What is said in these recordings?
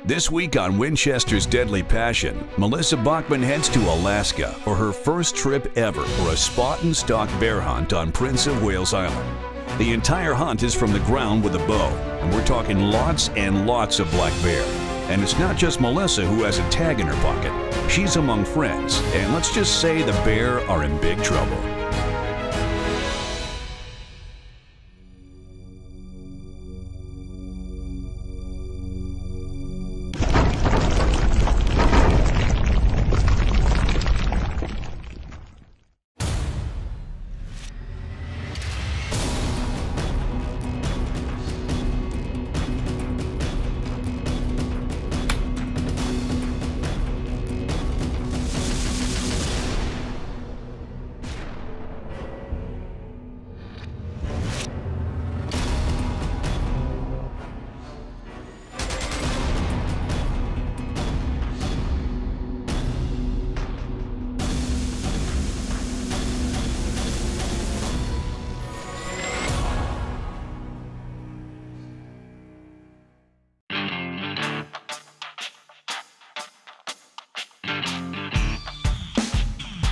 This week on Winchester's Deadly Passion, Melissa Bachman heads to Alaska for her first trip ever for a spot and stalk bear hunt on Prince of Wales Island. The entire hunt is from the ground with a bow, and we're talking lots and lots of black bear. And it's not just Melissa who has a tag in her pocket. She's among friends, and let's just say the bear are in big trouble.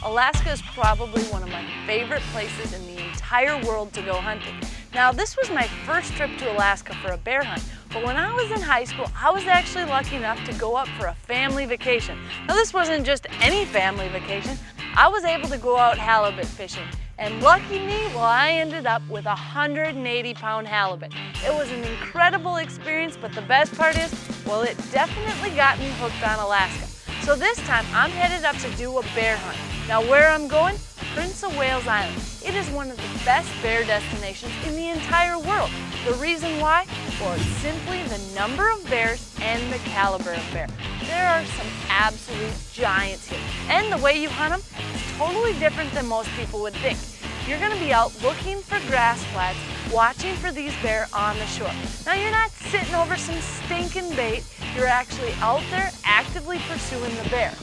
Alaska is probably one of my favorite places in the entire world to go hunting. Now, this was my first trip to Alaska for a bear hunt, but when I was in high school, I was actually lucky enough to go up for a family vacation. Now, this wasn't just any family vacation. I was able to go out halibut fishing, and lucky me, well, I ended up with a 180-pound halibut. It was an incredible experience, but the best part is, well, it definitely got me hooked on Alaska. So this time, I'm headed up to do a bear hunt. Now where I'm going? Prince of Wales Island. It is one of the best bear destinations in the entire world. The reason why? Well, it's simply the number of bears and the caliber of bear. There are some absolute giants here. And the way you hunt them is totally different than most people would think. You're going to be out looking for grass flats, watching for these bear on the shore. Now you're not sitting over some stinking bait, you're actually out there actively pursuing the bear.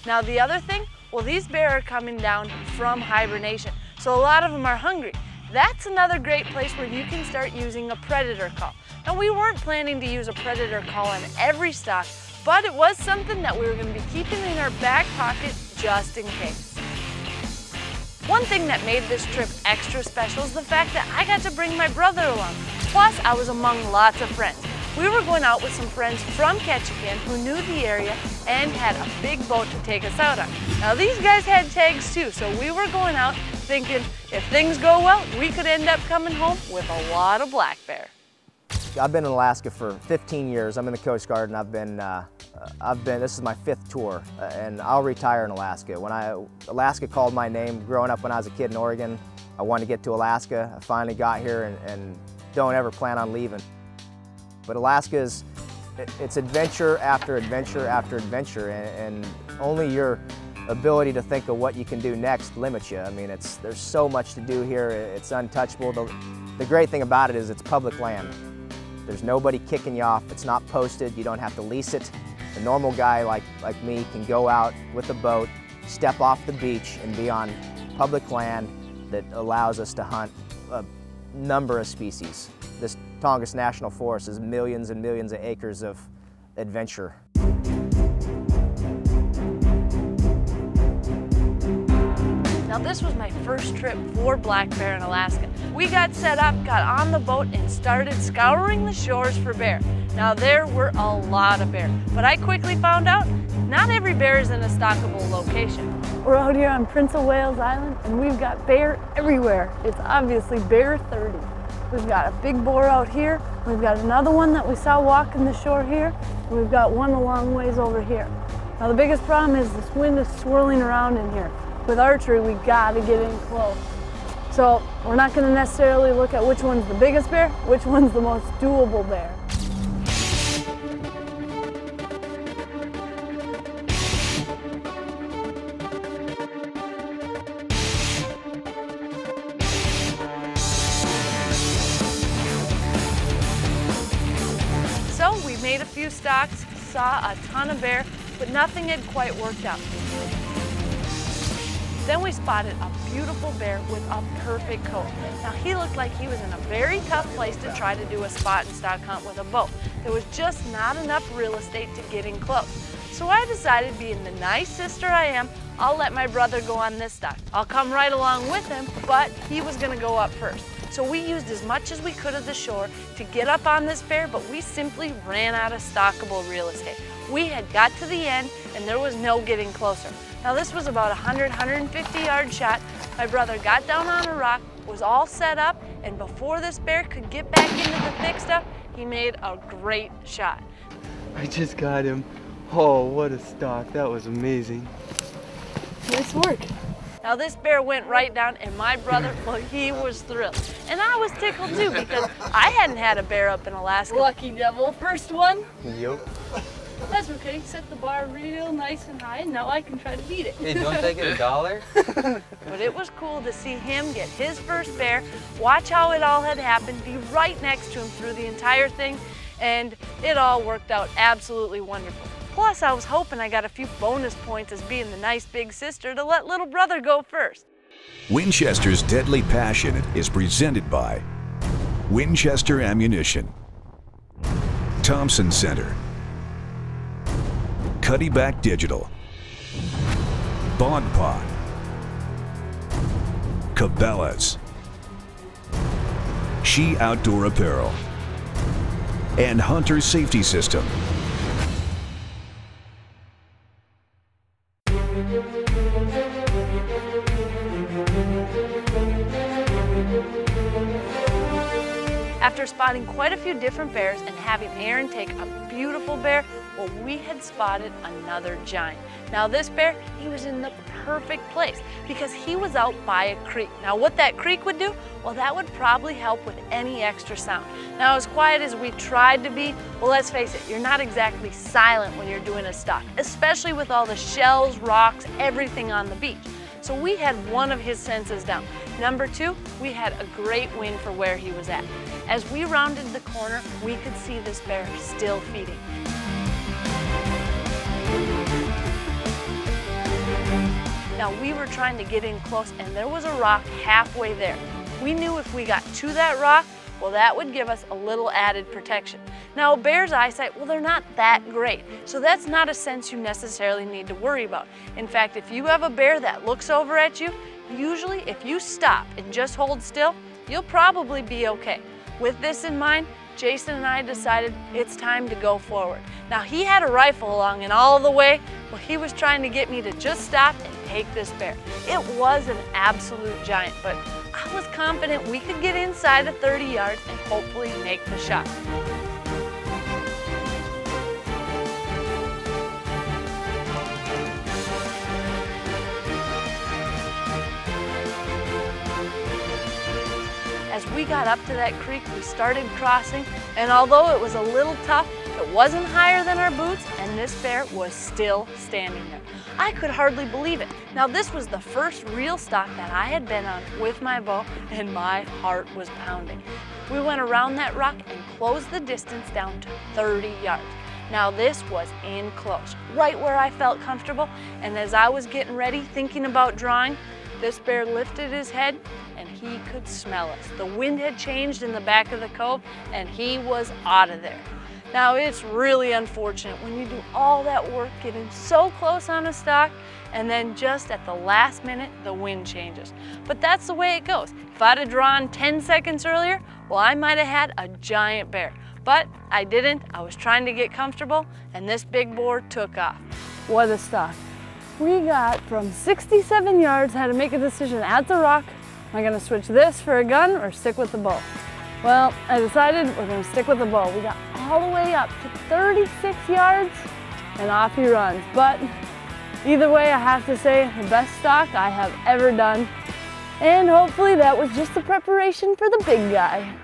Now the other thing, well, these bear are coming down from hibernation, so a lot of them are hungry. That's another great place where you can start using a predator call. Now we weren't planning to use a predator call on every stalk, but it was something that we were going to be keeping in our back pocket just in case. One thing that made this trip extra special is the fact that I got to bring my brother along. Plus, I was among lots of friends. We were going out with some friends from Ketchikan who knew the area and had a big boat to take us out on. Now these guys had tags too, so we were going out thinking if things go well, we could end up coming home with a lot of black bear. I've been in Alaska for 15 years. I'm in the Coast Guard, and this is my 5th tour, and I'll retire in Alaska. When Alaska called my name growing up when I was a kid in Oregon, I wanted to get to Alaska. I finally got here and don't ever plan on leaving. But Alaska it's adventure after adventure after adventure, and only your ability to think of what you can do next limits you. I mean, there's so much to do here. It's untouchable. The great thing about it is it's public land. There's nobody kicking you off. It's not posted. You don't have to lease it. A normal guy like me can go out with a boat, step off the beach, and be on public land that allows us to hunt a number of species. This Tongass National Forest is millions and millions of acres of adventure. Now this was my first trip for black bear in Alaska. We got set up, got on the boat, and started scouring the shores for bear. Now there were a lot of bear, but I quickly found out not every bear is in a stalkable location. We're out here on Prince of Wales Island, and we've got bear everywhere. It's obviously bear 30. We've got a big boar out here. We've got another one that we saw walking the shore here. And we've got one a long ways over here. Now the biggest problem is this wind is swirling around in here. With archery, we gotta get in close. So we're not gonna necessarily look at which one's the biggest bear, which one's the most doable bear. So we made a few stalks, saw a ton of bear, but nothing had quite worked out. Then we spotted a beautiful bear with a perfect coat. Now he looked like he was in a very tough place to try to do a spot and stock hunt with a bow. There was just not enough real estate to get in close. So I decided, being the nice sister I am, I'll let my brother go on this stock. I'll come right along with him, but he was gonna go up first. So we used as much as we could of the shore to get up on this bear, but we simply ran out of stockable real estate. We had got to the end and there was no getting closer. Now this was about 150 yard shot. My brother got down on a rock, was all set up, and before this bear could get back into the thick stuff, he made a great shot. I just got him. Oh, what a stock. That was amazing. Nice work. Now this bear went right down, and my brother, well, he was thrilled. And I was tickled too, because I hadn't had a bear up in Alaska. Lucky devil, first one. Yep. That's okay, set the bar real nice and high, and now I can try to beat it. Hey, don't they get $1? But it was cool to see him get his first bear, watch how it all had happened, be right next to him through the entire thing, and it all worked out absolutely wonderful. Plus, I was hoping I got a few bonus points as being the nice big sister to let little brother go first. Winchester's Deadly Passion is presented by Winchester Ammunition, Thompson Center, Cuddyback Digital, Bog Pot, Cabela's, She Outdoor Apparel, and Hunter Safety System. After spotting quite a few different bears and having Aaron take a beautiful bear, well, we had spotted another giant. Now this bear, he was in the perfect place because he was out by a creek. Now what that creek would do, well, that would probably help with any extra sound. Now as quiet as we tried to be, well, let's face it, you're not exactly silent when you're doing a stock, especially with all the shells, rocks, everything on the beach. So we had one of his senses down. Number two, we had a great wind for where he was at. As we rounded the corner, we could see this bear still feeding. Now we were trying to get in close, and there was a rock halfway there. We knew if we got to that rock, well, that would give us a little added protection. Now, a bear's eyesight, well, they're not that great, so that's not a sense you necessarily need to worry about. In fact, if you have a bear that looks over at you, usually if you stop and just hold still, you'll probably be okay. With this in mind, Jason and I decided it's time to go forward. Now, he had a rifle along, and all the way, well, he was trying to get me to just stop and take this bear. It was an absolute giant, but I was confident we could get inside of 30 yards and hopefully make the shot. As we got up to that creek, we started crossing, and although it was a little tough, it wasn't higher than our boots, and this bear was still standing there. I could hardly believe it. Now, this was the first real stock that I had been on with my bow, and my heart was pounding. We went around that rock and closed the distance down to 30 yards. Now, this was in close, right where I felt comfortable, and as I was getting ready, thinking about drawing, this bear lifted his head and he could smell us. The wind had changed in the back of the cove and he was out of there. Now, it's really unfortunate when you do all that work getting so close on a stock and then just at the last minute, the wind changes. But that's the way it goes. If I'd have drawn 10 seconds earlier, well, I might have had a giant bear. But I didn't. I was trying to get comfortable and this big boar took off. What a stock. We got from 67 yards, had to make a decision at the rock. Am I gonna switch this for a gun or stick with the bow? Well, I decided we're gonna stick with the bow. We got all the way up to 36 yards and off he runs. But either way, I have to say, the best stock I have ever done. And hopefully that was just the preparation for the big guy.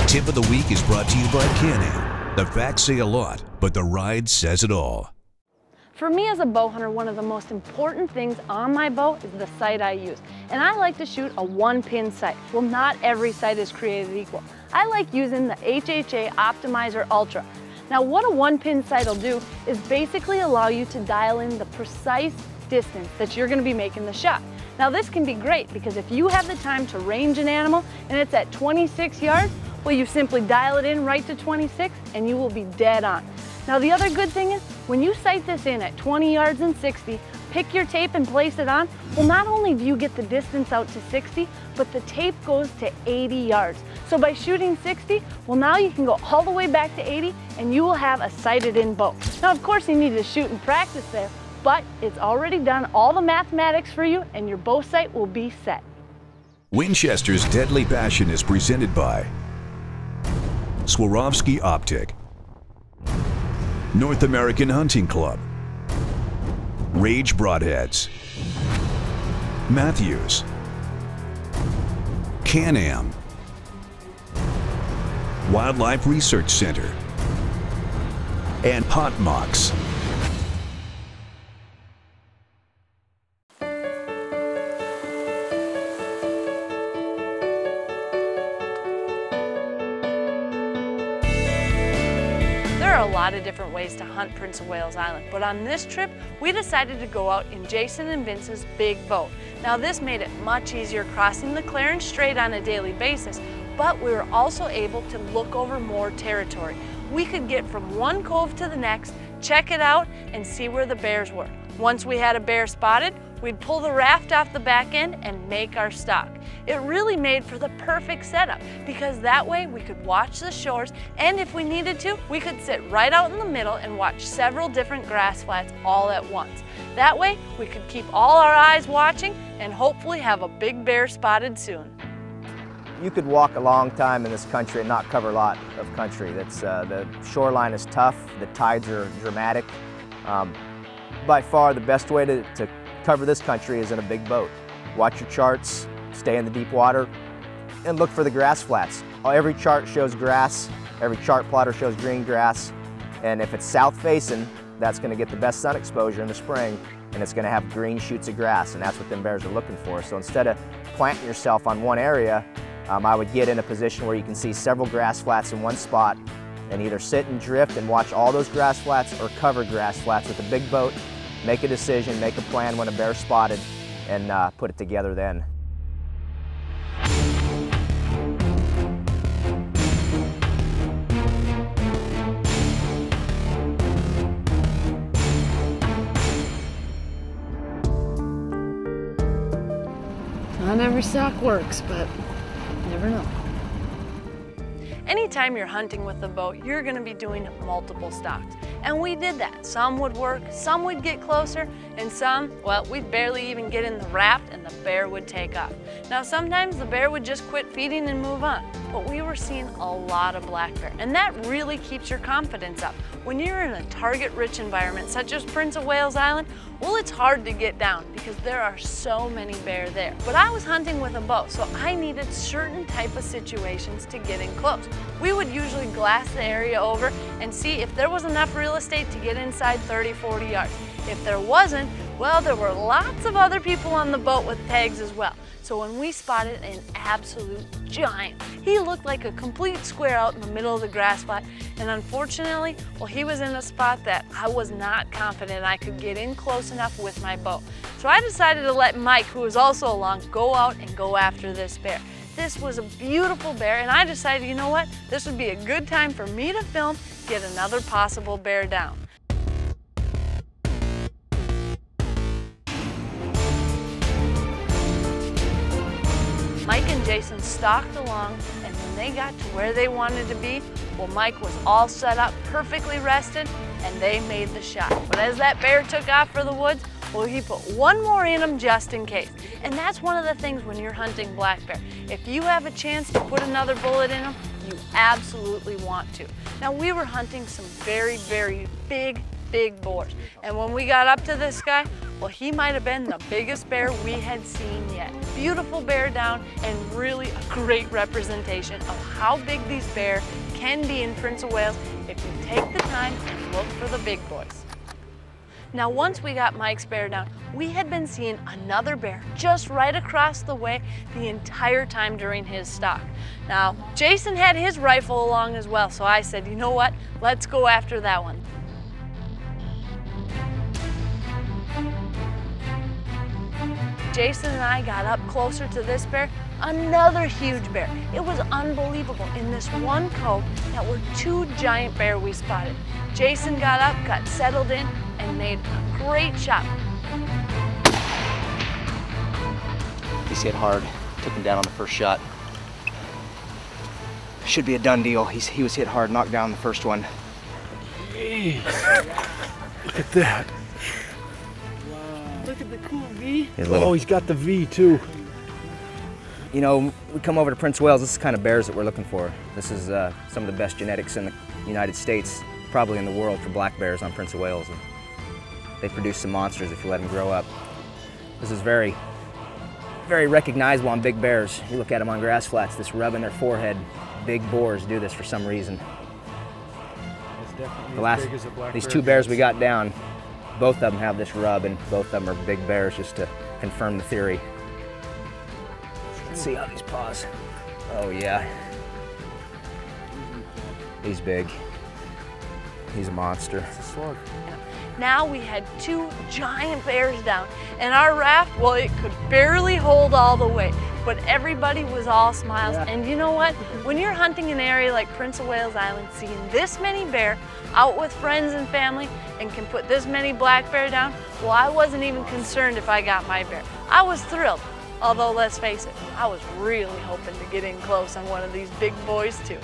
Tip of the Week is brought to you by Can-Am. The facts say a lot, but the ride says it all. For me as a bow hunter, one of the most important things on my bow is the sight I use. And I like to shoot a one-pin sight. Well, not every sight is created equal. I like using the HHA Optimizer Ultra. Now what a 1-pin sight will do is basically allow you to dial in the precise distance that you're going to be making the shot. Now this can be great because if you have the time to range an animal and it's at 26 yards, well, you simply dial it in right to 26 and you will be dead on. Now the other good thing is when you sight this in at 20 yards and 60, pick your tape and place it on, well, not only do you get the distance out to 60, but the tape goes to 80 yards. So by shooting 60, well, now you can go all the way back to 80 and you will have a sighted in bow. Now, of course, you need to shoot and practice there, but it's already done all the mathematics for you and your bow sight will be set. Winchester's Deadly Passion is presented by Swarovski Optic, North American Hunting Club, Rage Broadheads, Matthews, Can-Am, Wildlife Research Center, and Hot Mox. There are a lot of different ways to hunt Prince of Wales Island, but on this trip, we decided to go out in Jason and Vince's big boat. Now this made it much easier crossing the Clarence Strait on a daily basis, but we were also able to look over more territory. We could get from one cove to the next, check it out, and see where the bears were. Once we had a bear spotted, we'd pull the raft off the back end and make our stock. It really made for the perfect setup because that way we could watch the shores, and if we needed to, we could sit right out in the middle and watch several different grass flats all at once. That way we could keep all our eyes watching and hopefully have a big bear spotted soon. You could walk a long time in this country and not cover a lot of country. The shoreline is tough, the tides are dramatic. By far the best way to cover this country is in a big boat. Watch your charts, stay in the deep water, and look for the grass flats. Every chart shows grass, every chart plotter shows green grass, and if it's south facing, that's going to get the best sun exposure in the spring, and it's going to have green shoots of grass, and that's what them bears are looking for. So instead of planting yourself on one area, I would get in a position where you can see several grass flats in one spot and either sit and drift and watch all those grass flats or cover grass flats with a big boat, make a decision, make a plan when a bear's spotted, and put it together then. Not every stock works, but never know. Anytime you're hunting with a boat, you're going to be doing multiple stocks. And we did that. Some would work, some would get closer, and some, well, we'd barely even get in the raft and the bear would take off. Now sometimes the bear would just quit feeding and move on, but we were seeing a lot of black bear, and that really keeps your confidence up. When you're in a target-rich environment such as Prince of Wales Island, well, it's hard to get down because there are so many bear there. But I was hunting with a bow, so I needed certain type of situations to get in close. We would usually glass the area over and see if there was enough real estate to get inside 30, 40 yards. If there wasn't, well, there were lots of other people on the boat with tags as well. So when we spotted an absolute giant, he looked like a complete square out in the middle of the grass flat, and unfortunately, well, he was in a spot that I was not confident I could get in close enough with my bow. So I decided to let Mike, who was also along, go out and go after this bear. This was a beautiful bear, and I decided, you know what, this would be a good time for me to film, get another possible bear down. Mike and Jason stalked along, and when they got to where they wanted to be, well, Mike was all set up, perfectly rested, and they made the shot. But as that bear took off for the woods, well, he put one more in him just in case. And that's one of the things when you're hunting black bear. If you have a chance to put another bullet in him, you absolutely want to. Now, we were hunting some very, very big boars. And when we got up to this guy, well, he might have been the biggest bear we had seen yet. Beautiful bear down, and really a great representation of how big these bears can be in Prince of Wales if you take the time and look for the big boys. Now once we got Mike's bear down, we had been seeing another bear just right across the way the entire time during his stalk. Now Jason had his rifle along as well, so I said, you know what, let's go after that one. Jason and I got up closer to this bear, another huge bear. It was unbelievable. In this one cove, that were two giant bear we spotted. Jason got up, got settled in, and made a great shot. He's hit hard, took him down on the first shot. Should be a done deal. He was hit hard, knocked down the first one. Jeez. Look at that. Look at the cool V. Oh, he's got the V too. You know, we come over to Prince of Wales, this is the kind of bears that we're looking for. This is some of the best genetics in the United States, probably in the world, for black bears on Prince of Wales. And they produce some monsters if you let them grow up. This is very, very recognizable on big bears. You look at them on grass flats, this rub in their forehead. Big boars do this for some reason. These two bears we got down, both of them have this rub, and both of them are big bears, just to confirm the theory. Let's see how these paws. Oh yeah. He's big. He's a monster. It's a slug. Now we had two giant bears down, and our raft, well, it could barely hold all the weight, but everybody was all smiles. Yeah. And you know what? When you're hunting an area like Prince of Wales Island, seeing this many bear out with friends and family and can put this many black bear down, well, I wasn't even concerned if I got my bear. I was thrilled. Although, let's face it, I was really hoping to get in close on one of these big boys too.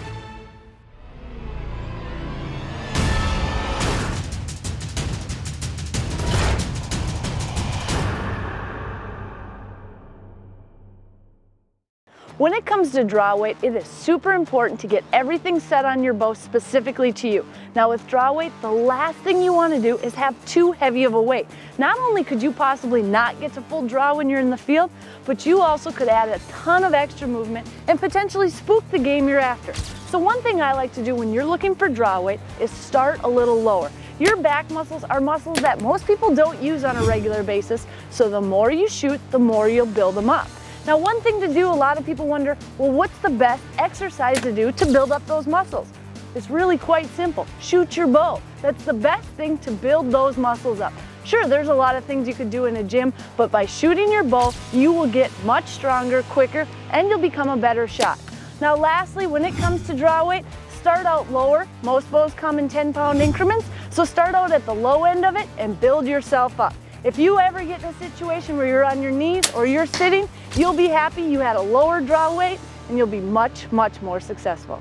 When it comes to draw weight, it is super important to get everything set on your bow specifically to you. Now with draw weight, the last thing you want to do is have too heavy of a weight. Not only could you possibly not get to full draw when you're in the field, but you also could add a ton of extra movement and potentially spook the game you're after. So one thing I like to do when you're looking for draw weight is start a little lower. Your back muscles are muscles that most people don't use on a regular basis, so the more you shoot, the more you'll build them up. Now one thing to do, a lot of people wonder, well, what's the best exercise to do to build up those muscles? It's really quite simple. Shoot your bow. That's the best thing to build those muscles up. Sure, there's a lot of things you could do in a gym, but by shooting your bow, you will get much stronger, quicker, and you'll become a better shot. Now lastly, when it comes to draw weight, start out lower. Most bows come in 10-pound increments, so start out at the low end of it and build yourself up. If you ever get in a situation where you're on your knees or you're sitting, you'll be happy you had a lower draw weight and you'll be much, much more successful.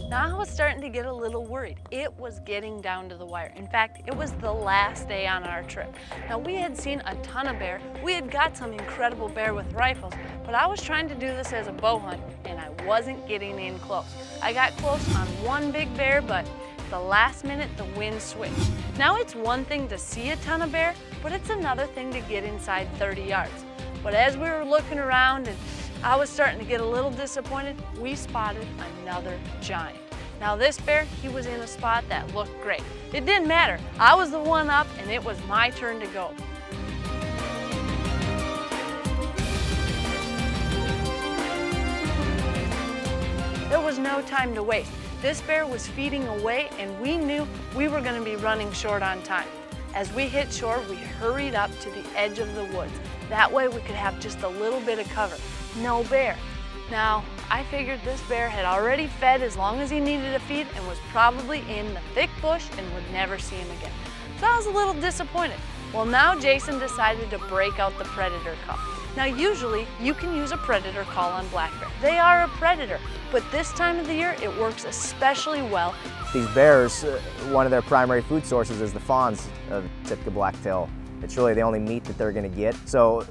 Now I was starting to get a little worried. It was getting down to the wire. In fact, it was the last day on our trip. Now we had seen a ton of bear. We had got some incredible bear with rifles, but I was trying to do this as a bow hunt and I wasn't getting in close. I got close on one big bear, but at the last minute, the wind switched. Now it's one thing to see a ton of bear, but it's another thing to get inside 30 yards. But as we were looking around and I was starting to get a little disappointed, we spotted another giant. Now this bear, he was in a spot that looked great. It didn't matter. I was the one up and it was my turn to go. There was no time to waste. This bear was feeding away and we knew we were going to be running short on time. As we hit shore, we hurried up to the edge of the woods. That way we could have just a little bit of cover. No bear. Now, I figured this bear had already fed as long as he needed to feed and was probably in the thick bush and would never see him again. So I was a little disappointed. Well, now Jason decided to break out the predator call. Now, usually you can use a predator call on black bear. They are a predator, but this time of the year it works especially well. These bears, one of their primary food sources is the fawns of Sitka blacktail. It's really the only meat that they're going to get. So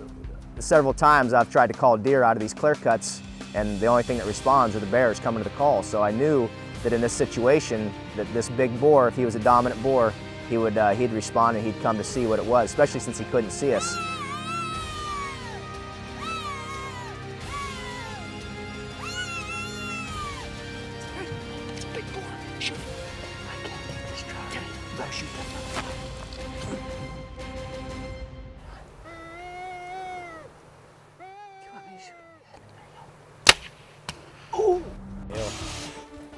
several times I've tried to call deer out of these clear cuts, and the only thing that responds are the bears coming to the call. So I knew that in this situation, that this big boar, if he was a dominant boar, he'd respond and he'd come to see what it was, especially since he couldn't see us.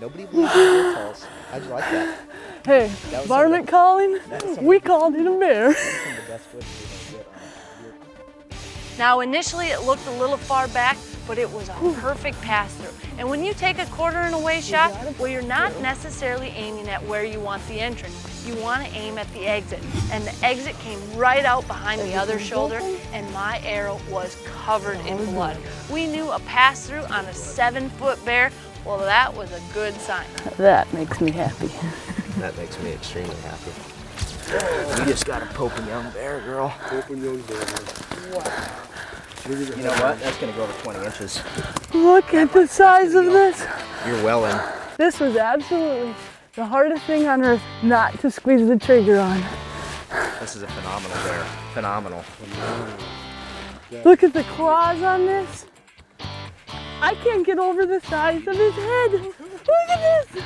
Nobody believes in deer calls. How'd you like that? Hey, varmint calling, we called it a bear. Now initially it looked a little far back, but it was a perfect pass through. And when you take a quarter and away shot, well, you're not necessarily aiming at where you want the entrance. You want to aim at the exit. And the exit came right out behind the other shoulder, and my arrow was covered in blood. We knew a pass through on a 7-foot bear, well, that was a good sign. That makes me happy. That makes me extremely happy. You just got a poking young bear, girl. Poking young bear. Wow. You know what? That's going to go over 20 inches. Look at the size of this. You're well in. This was absolutely the hardest thing on earth not to squeeze the trigger on. This is a phenomenal bear. Phenomenal. Look at the claws on this. I can't get over the size of his head. Look at this.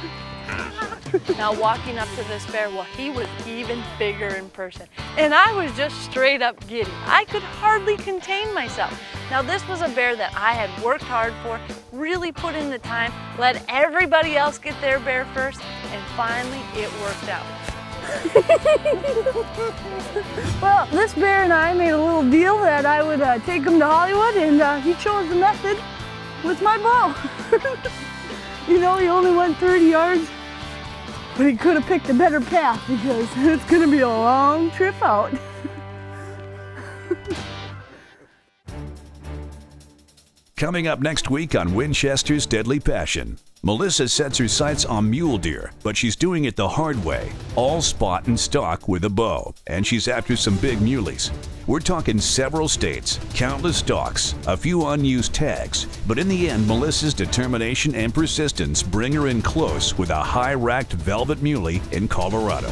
Now walking up to this bear, well, he was even bigger in person. And I was just straight up giddy. I could hardly contain myself. Now this was a bear that I had worked hard for, really put in the time, let everybody else get their bear first, and finally it worked out. Well, this bear and I made a little deal that I would take him to Hollywood, and he chose the method with my bow. You know, he only went 30 yards. But he could have picked a better path because it's going to be a long trip out. Coming up next week on Winchester's Deadly Passion, Melissa sets her sights on mule deer, but she's doing it the hard way, all spot and stalk with a bow, and she's after some big muleys. We're talking several states, countless stalks, a few unused tags, but in the end, Melissa's determination and persistence bring her in close with a high-racked velvet muley in Colorado.